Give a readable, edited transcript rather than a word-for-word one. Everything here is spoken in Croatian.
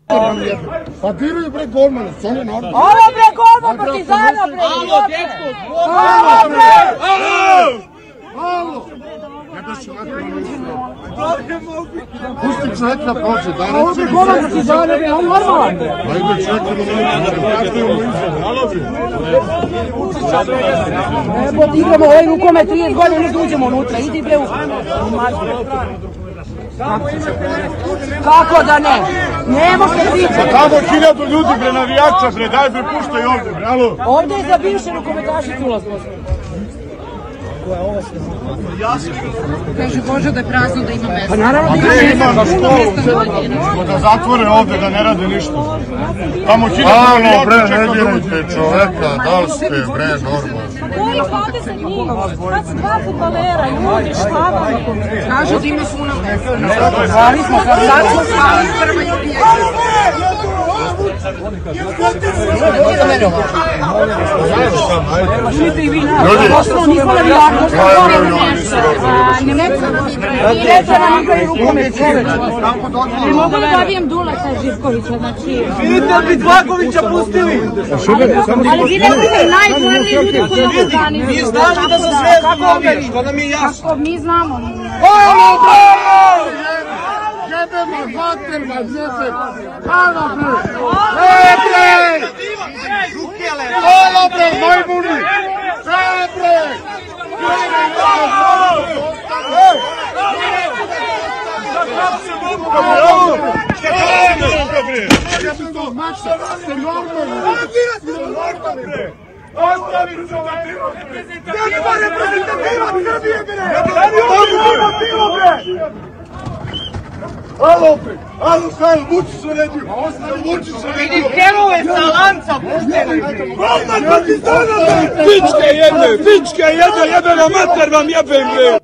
Pa diraju bre golmana, što je normalno? Ovo bre golman Partizana bre! Alo, dečko! Ovo bre! Alo! Pusti čovjek na prođe, da ne... Ovo bre golman Partizana bre, on normalan bre! Ajde čovjek na Evo ti igramo ovaj rukomet 30 godina, ne da uđemo unutra, idi bre u... Kako da ne? Nemo se pričati. Pa tamo 1000 ljudi bre navijača bre, daj bre puštaj ovdje bre, alo? Ovdje je za bivše rukometašice ulaz. Kaže Božo da je prazno, da ima mesta. Pa naravno da ima na školu, da zatvore ovdje, da ne rade ništa. Tamo 1000 Alo bre, ne dirajte čoveka, da li ste bre normalno? Koji fate sa njim? Sad su dva futbalera, ljudi, šta vam? Kažu da ima puno mesta. Zvali smo, sad smo zvali prva Jurija. Idite i vi nas. Nismo na vijaku. Neca nam igraju rukomet čoveč. Ne mogu da dobijem Duleta Živkovića, znači... Vidite li bi Dvakovića pustili? Ali vi ne ste najglavniji ljudi koji nas organizuju. Vi znaš da za Zvezdu navijaš, to nam je jasno. Kako mi znamo. Jebemo vater na jebe! Alo bre! Alo bre, majmuni! Bre! Ostavi čovjek! Nema reprezentativa Srbije bre! Alo bre! Alo kaj, Vučić uredio! Vučić uredio! Vidi herove sa lanca pušteni! Golman Partizana bre! Pičke jedne, jebena mater vam jebem bre!